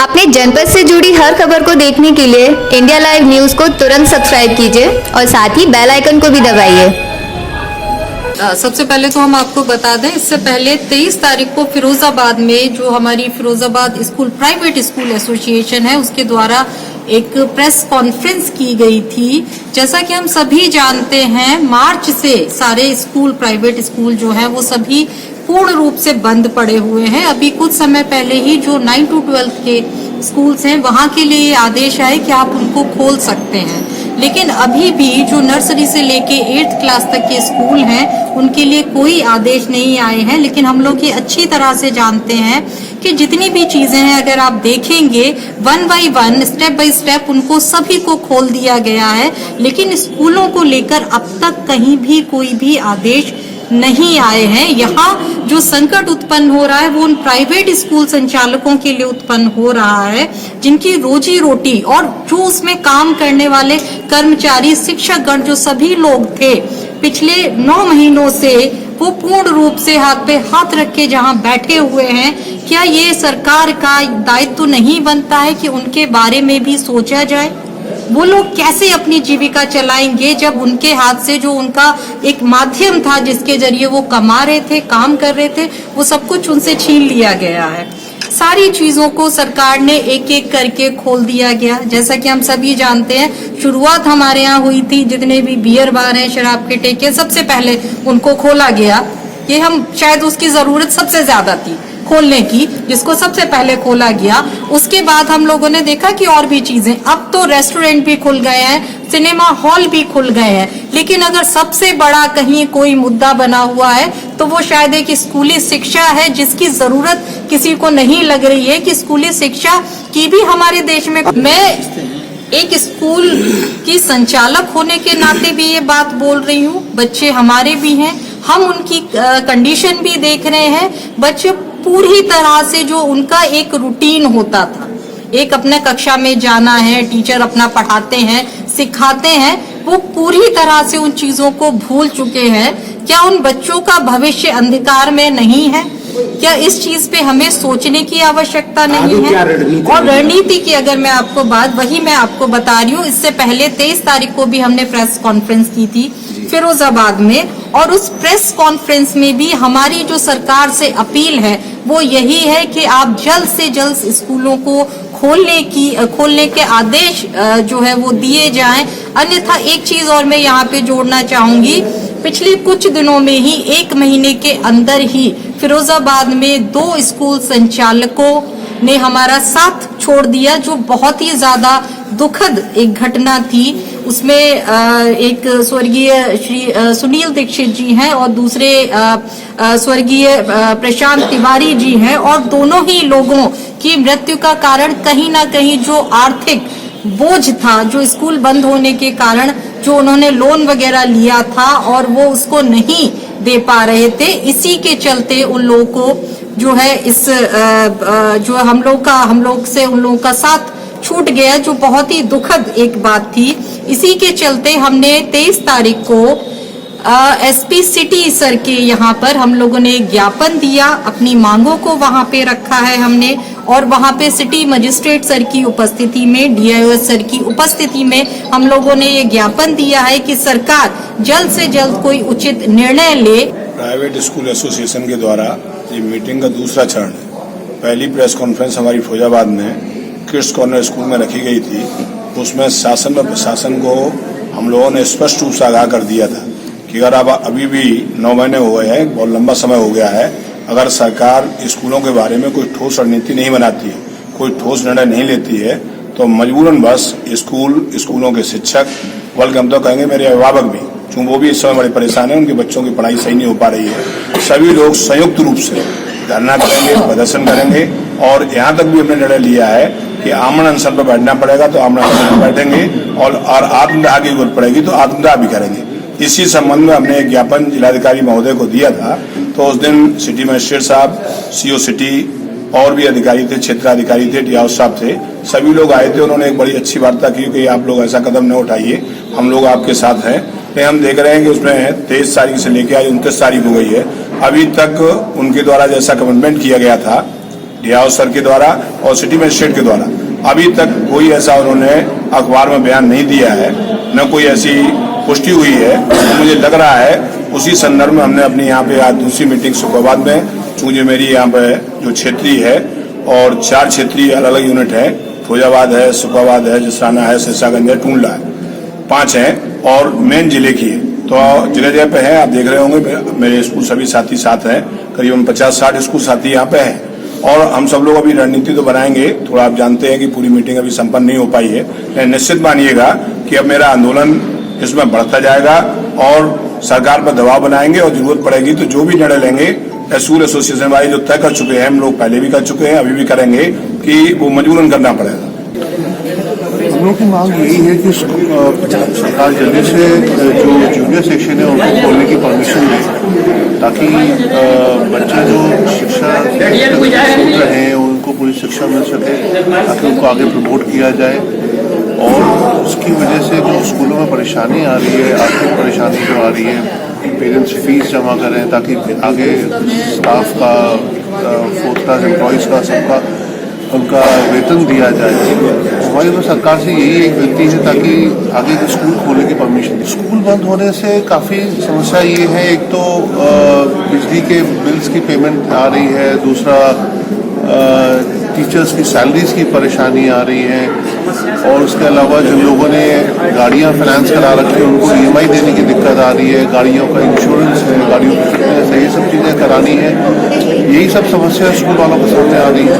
अपने जनपद से जुड़ी हर खबर को देखने के लिए इंडिया लाइव न्यूज को तुरंत सब्सक्राइब कीजिए और साथ ही बेल आइकन को भी दबाइए। सबसे पहले तो हम आपको बता दें, इससे पहले 23 तारीख को फिरोजाबाद में जो हमारी Firozabad school private school association है उसके द्वारा एक प्रेस कॉन्फ्रेंस की गई थी। जैसा कि हम सभी जानते हैं, मार्च से सारे स्कूल प्राइवेट स्कूल जो है वो सभी पूर्ण रूप से बंद पड़े हुए हैं। अभी कुछ समय पहले ही जो 9 to 12 के स्कूल्स हैं वहां के लिए ये आदेश आए कि आप उनको खोल सकते हैं, लेकिन अभी भी जो नर्सरी से लेके 8th क्लास तक के स्कूल हैं उनके लिए कोई आदेश नहीं आए हैं। लेकिन हम लोग ये अच्छी तरह से जानते हैं कि जितनी भी चीजें हैं अगर आप देखेंगे 1 by 1 स्टेप बाय स्टेप उनको सभी को खोल दिया गया है, लेकिन स्कूलों को लेकर अब तक कहीं भी कोई भी आदेश नहीं आए हैं। यहाँ जो संकट उत्पन्न हो रहा है वो उन प्राइवेट स्कूल संचालकों के लिए उत्पन्न हो रहा है जिनकी रोजी रोटी और जो उसमें काम करने वाले कर्मचारी शिक्षकगण जो सभी लोग थे पिछले 9 महीनों से वो पूर्ण रूप से हाथ पे हाथ रख के जहाँ बैठे हुए हैं। क्या ये सरकार का दायित्व नहीं बनता है कि उनके बारे में भी सोचा जाए? वो लोग कैसे अपनी जीविका चलाएंगे जब उनके हाथ से जो उनका एक माध्यम था जिसके जरिए वो कमा रहे थे, काम कर रहे थे, वो सब कुछ उनसे छीन लिया गया है। सारी चीजों को सरकार ने एक एक करके खोल दिया गया। जैसा कि हम सभी जानते हैं, शुरुआत हमारे यहाँ हुई थी, जितने भी बियर बार हैं, शराब के ठेके, सबसे पहले उनको खोला गया। ये हम शायद उसकी जरूरत सबसे ज्यादा थी खोलने की, जिसको सबसे पहले खोला गया। उसके बाद हम लोगों ने देखा कि और भी चीजें, अब तो रेस्टोरेंट भी खुल गए हैं, सिनेमा हॉल भी खुल गए हैं। लेकिन अगर सबसे बड़ा कहीं कोई मुद्दा बना हुआ है तो वो शायद एक स्कूली शिक्षा है, जिसकी जरूरत किसी को नहीं लग रही है कि स्कूली शिक्षा की भी हमारे देश में। मैं एक स्कूल की संचालक होने के नाते भी ये बात बोल रही हूँ। बच्चे हमारे भी हैं, हम उनकी कंडीशन भी देख रहे हैं। बच्चे पूरी तरह से जो उनका एक रूटीन होता था, एक अपने कक्षा में जाना है, टीचर अपना पढ़ाते हैं, सिखाते हैं, वो पूरी तरह से उन चीजों को भूल चुके हैं। क्या उन बच्चों का भविष्य अंधकार में नहीं है? क्या इस चीज पे हमें सोचने की आवश्यकता नहीं है? और रणनीति की अगर मैं आपको वही मैं आपको बता रही हूँ। इससे पहले 23 तारीख को भी हमने प्रेस कॉन्फ्रेंस की थी फिरोजाबाद में, और उस प्रेस कॉन्फ्रेंस में भी हमारी जो सरकार से अपील है वो यही है कि आप जल्द से जल्द स्कूलों को खोलने के आदेश जो है वो दिए जाएं। अन्यथा एक चीज और मैं यहाँ पे जोड़ना चाहूंगी, पिछले कुछ दिनों में ही 1 महीने के अंदर ही फिरोजाबाद में 2 स्कूल संचालकों ने हमारा साथ छोड़ दिया, जो बहुत ही ज्यादा दुखद एक घटना थी। उसमें एक स्वर्गीय श्री सुनील दीक्षित जी हैं और दूसरे स्वर्गीय प्रशांत तिवारी जी हैं, और दोनों ही लोगों की मृत्यु का कारण कहीं ना कहीं जो आर्थिक बोझ था, जो स्कूल बंद होने के कारण जो उन्होंने लोन वगैरह लिया था और वो उसको नहीं दे पा रहे थे, इसी के चलते उन लोगों को जो है इस जो हम लोग से उन लोगों का साथ छूट गया, जो बहुत ही दुखद एक बात थी। इसी के चलते हमने 23 तारीख को एसपी सिटी सर के यहाँ पर हम लोगों ने एक ज्ञापन दिया, अपनी मांगों को वहाँ पे रखा है हमने, और वहाँ पे सिटी मजिस्ट्रेट सर की उपस्थिति में, डीआईओएस सर की उपस्थिति में हम लोगों ने ये ज्ञापन दिया है कि सरकार जल्द से जल्द कोई उचित निर्णय ले। प्राइवेट स्कूल एसोसिएशन के द्वारा ये मीटिंग का दूसरा चरण है। पहली प्रेस कॉन्फ्रेंस हमारी फिरोजाबाद में किड्स कॉर्नर स्कूल में रखी गई थी। उसमें शासन व प्रशासन को हम लोगों ने स्पष्ट रूप से आगाह कर दिया था कि अगर अब अभी भी 9 महीने हो गए हैं, बहुत लंबा समय हो गया है, अगर सरकार स्कूलों के बारे में कोई ठोस रणनीति नहीं बनाती है, कोई ठोस निर्णय नहीं लेती है, तो मजबूरन बस स्कूलों के शिक्षक, बल्कि हम तो कहेंगे मेरे अभिभावक भी, क्योंकि वो भी इस समय बड़े परेशान है, उनके बच्चों की पढ़ाई सही नहीं हो पा रही है, सभी लोग संयुक्त रूप से धरना करेंगे, प्रदर्शन करेंगे। और यहाँ तक भी हमने निर्णय लिया है कि आमरण अनशन पर बैठना पड़ेगा तो आमरण अनशन पर बैठेंगे, और आत्मदाह की जरूरत पड़ेगी तो आत्मदाह भी करेंगे। इसी संबंध में हमने एक ज्ञापन जिलाधिकारी महोदय को दिया था। तो उस दिन सिटी मजिस्ट्रेट साहब, सीओ सिटी और भी अधिकारी थे, क्षेत्राधिकारी थे, डीआईओ साहब थे, सभी लोग आए थे। उन्होंने एक बड़ी अच्छी वार्ता की कि आप लोग ऐसा कदम न उठाइए, हम लोग आपके साथ हैं। तो हम देख रहे हैं कि उसमें 23 तारीख से लेकर आज 29 तारीख हो गई है, अभी तक उनके द्वारा जैसा कमिटमेंट किया गया था डीआईओ सर के द्वारा और सिटी मजिस्ट्रेट के द्वारा। अभी तक कोई ऐसा उन्होंने अखबार में बयान नहीं दिया है, न कोई ऐसी पुष्टि हुई है। तो मुझे लग रहा है उसी संदर्भ में हमने अपनी यहाँ पे आज दूसरी मीटिंग सुखाबाद में, चूंकि मेरी यहाँ पे जो क्षेत्रीय है और 4 क्षेत्रीय अलग अलग यूनिट है, फौजाबाद है, सुखाबाद है, जसराना है, सिरसागंज है, टूंडला है, 5 हैं और मेन जिले की है। तो जगह जगह पे है, आप देख रहे होंगे मेरे स्कूल सभी साथी साथ हैं, करीबन 50-60 स्कूल साथी यहाँ पे हैं। और हम सब लोग अभी रणनीति तो बनाएंगे, थोड़ा आप जानते हैं कि पूरी मीटिंग अभी संपन्न नहीं हो पाई है, लेकिन निश्चित मानिएगा कि अब मेरा आंदोलन इसमें बढ़ता जाएगा और सरकार पर दबाव बनाएंगे और जरूरत पड़ेगी तो जो भी निर्णय लेंगे स्कूल एसोसिएशन वाले जो तय कर चुके हैं, हम लोग पहले भी कर चुके हैं, अभी भी करेंगे, कि वो मजबूरन करना पड़ेगा। हम लोग की मांग यही है कि सरकार जल्दी से जो जूनियर सेक्शन है उनको खोलने की परमिशन दे, ताकि बच्चे जो शिक्षा सीख रहे हैं उनको पूरी शिक्षा मिल सके, ताकि उनको आगे प्रमोट किया जाए। और उसकी वजह से जो स्कूलों में परेशानी आ रही है, आर्थिक परेशानी जो आ रही है, पेरेंट्स फीस जमा करें ताकि आगे स्टाफ का, 4th क्लास एम्प्लॉयज़ का, सबका उनका वेतन दिया जाए। हमारी तो सरकार से यही एक विनती है ताकि आगे के स्कूल खोलने की परमिशन। स्कूल बंद होने से काफ़ी समस्या ये है, एक तो बिजली के बिल्स की पेमेंट आ रही है, दूसरा टीचर्स की सैलरीज की परेशानी आ रही है, और उसके अलावा जिन लोगों ने गाड़ियां फाइनेंस करा रखी है उनको EMI देने की दिक्कत आ रही है, गाड़ियों का इंश्योरेंस है, गाड़ियों की फिटनेस है, ये सब चीज़ें करानी है। यही सब समस्या स्कूल वालों के सामने आ रही है।